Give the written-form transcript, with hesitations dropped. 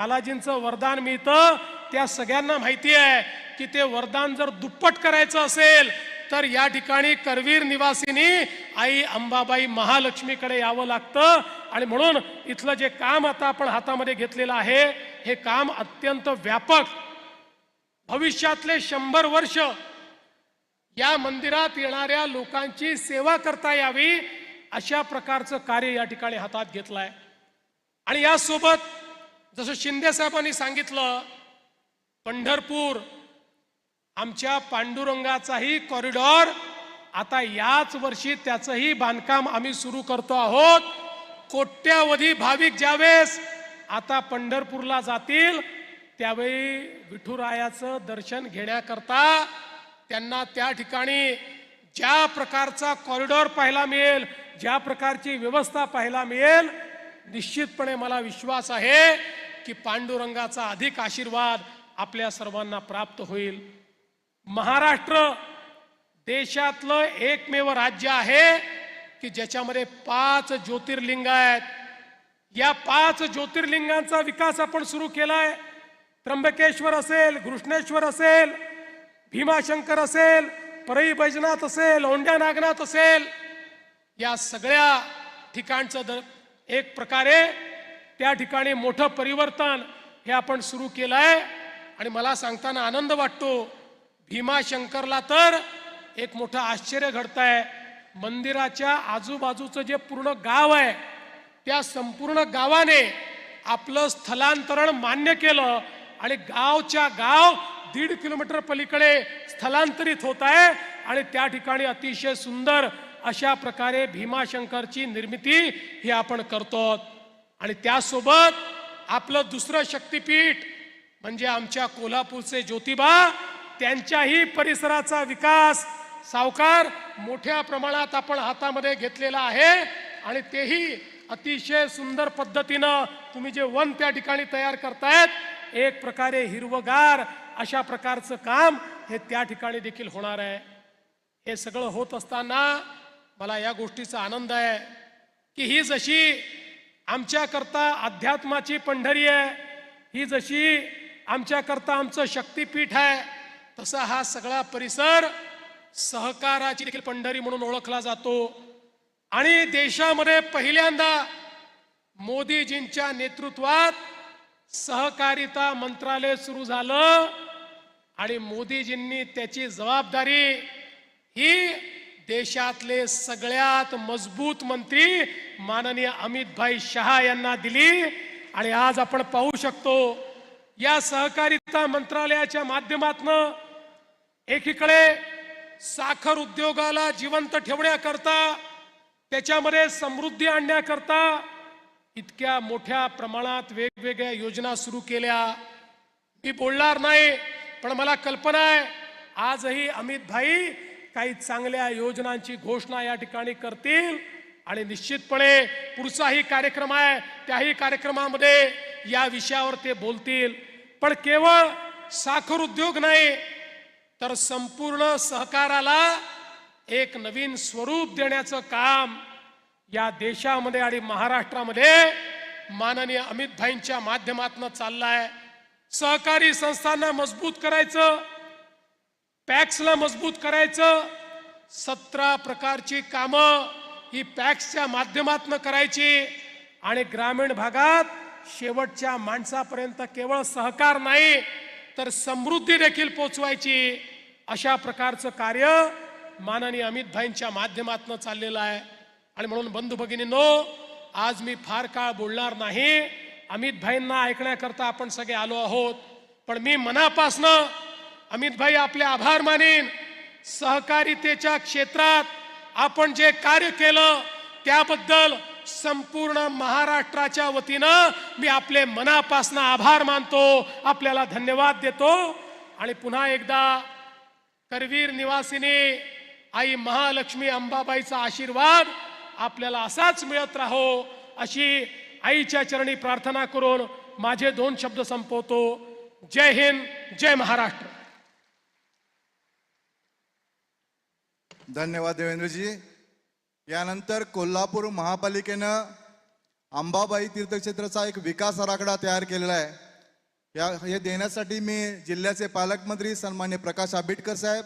बालाजींचं वरदान मिळतं त्या सगळ्यांना माहिती आहे की ते वरदान जर दुप्पट करायचं असेल तर या ठिकाणी करवीर निवासिनी आई अंबाबाई महालक्ष्मीकडे यावं लागतं। आणि म्हणून इथलं जे काम आता आपण हातामध्ये घेतलेलं आहे हे काम अत्यंत व्यापक, भविष्यातले 100 वर्ष या मंदिरात येणाऱ्या लोकांची सेवा करता यावी अशा प्रकारचं कार्य या ठिकाणी हातात घेतलंय। आणि यासोबत जसं शिंदे साहेबांनी सांगितलं, पंढरपूर आमच्या पांडुरंगाचाही कॉरिडॉर आता याच वर्षी त्याचंही बांधकाम आम्ही सुरू करतो आहोत। कोट्यावधी भाविक ज्यावेळेस आता पंढरपूरला जातील त्यावेळी विठुरायाचं दर्शन घेण्याकरता त्यांना त्या ठिकाणी ज्या प्रकारचा कॉरिडॉर पाहायला मिळेल, ज्या प्रकारची व्यवस्था पाहायला मिळेल, निश्चितपणे मला विश्वास आहे की पांडुरंगाचा अधिक आशीर्वाद आपल्या सर्वांना प्राप्त होईल। महाराष्ट्र देशातलं एकमेव राज्य आहे की ज्याच्यामध्ये 5 ज्योतिर्लिंग आहेत। या 5 ज्योतिर्लिंगांचा विकास आपण सुरू केलाय। त्र्यंबकेश्वर असेल, घृष्णेश्वर असेल, भीमाशंकर असेल, परई बैजनाथ असेल, औंढ्या नागनाथ असेल, या सगळ्या ठिकाणचं एक प्रकारे त्या ठिकाणी मोठं परिवर्तन हे आपण सुरू केलंय। आणि मला सांगताना आनंद वाटतो, भीमाशंकरला तर एक मोठं आश्चर्य घडतंय। मंदिराच्या आजूबाजूचं जे पूर्ण गाव आहे त्या संपूर्ण गावाने आपलं स्थलांतरण मान्य केलं आणि गावच्या गाव 1.5 किलोमीटर पलीकडे स्थलांतरित होत आहे। आणि त्या ठिकाणी अतिशय सुंदर अशा प्रकारे भीमाशंकरची निर्मिती ही आपण करतो। आणि त्यासोबत आपलं दुसरं शक्तिपीठ म्हणजे आमच्या कोल्हापूरचे ज्योतिबा, त्यांच्याही परिसराचा विकास सावकार मोठ्या प्रमाणात आपण हातामध्ये घेतलेला आहे। आणि तेही अतिशय सुंदर पद्धतीनं तुम्ही जे वन त्या ठिकाणी तयार करतायत, एक प्रकारे हिरवगार अशा प्रकारचं काम हे त्या ठिकाणी देखील होणार आहे। हे सगळं होत असताना मला या गोष्टीचा आनंद आहे की ही जशी आमच्याकरता अध्यात्माची पंढरी आहे, ही जशी आमच्याकरता आमचं शक्तिपीठ आहे, तसा हा सगळा परिसर सहकाराची देखील पंढरी म्हणून ओळखला जातो। आणि देशामध्ये पहिल्यांदा मोदीजींच्या नेतृत्वात सहकारिता मंत्रालय सुरू झालं आणि मोदीजींनी त्याची जबाबदारी ही देशातले सगळ्यात मजबूत मंत्री माननीय अमितभाई शहा यांना दिली। आणि आज आपण पाहू शकतो या सहकारिता मंत्रालयाच्या माध्यमातून एकीकडे साखर उद्योगाला जिवंत ठेवण्याकरता, त्याच्यामध्ये समृद्धी आणण्याकरता इतक्या मोठ्या प्रमाणात वेगवेगळ्या योजना सुरू केल्या। मी बोलणार नाही, पण मला कल्पना आहे आजही अमितभाई काही चांगल्या योजनांची घोषणा या ठिकाणी करतील। आणि निश्चितपणे पुढचाही कार्यक्रम आहे त्याही कार्यक्रमामध्ये या विषयावर ते बोलतील। पण केवळ साखर उद्योग नाही तर संपूर्ण सहकाराला एक नवीन स्वरूप देण्याचं काम या देशामध्ये आणि महाराष्ट्रामध्ये माननीय अमितभाईंच्या माध्यमातून चाललंय। सहकारी संस्थांना मजबूत करायचं, पॅक्सला मजबूत करायचं, 17 प्रकारची कामं ही पॅक्सच्या माध्यमातून करायची आणि ग्रामीण भागात शेवटच्या माणसापर्यंत केवळ सहकार नाही तर समृद्धी देखील पोचवायची, अशा प्रकारचं कार्य माननीय अमितभाईंच्या माध्यमातून चाललेलं आहे। आणि म्हणून बंधू भगिनींनो, आज मी फार काळ बोलणार नाही, अमितभाईंना ऐकण्याकरता आपण सगळे आलो आहोत। पण मी मनापासनं अमितभाई आपले आभार मानेन। सहकारितेच्या क्षेत्रात आपण जे कार्य केलं त्याबद्दल संपूर्ण महाराष्ट्राच्या वतीनं मी आपले मनापासनं आभार मानतो, आपल्याला धन्यवाद देतो। आणि पुन्हा एकदा करवीर निवासिनी आई महालक्ष्मी अंबाबाईचा आशीर्वाद आपल्याला असाच मिळत राहो अशी आईच्या चरणी प्रार्थना करून माझे 2 शब्द संपवतो। जय हिंद, जय महाराष्ट्र। धन्यवाद देवेंद्रजी। यानंतर कोल्हापूर महापालिकेनं अंबाबाई तीर्थक्षेत्राचा एक विकास आराखडा तयार केलेला आहे। हे देण्यासाठी मी जिल्ह्याचे पालकमंत्री सन्मान्य प्रकाश आंबेडकर साहेब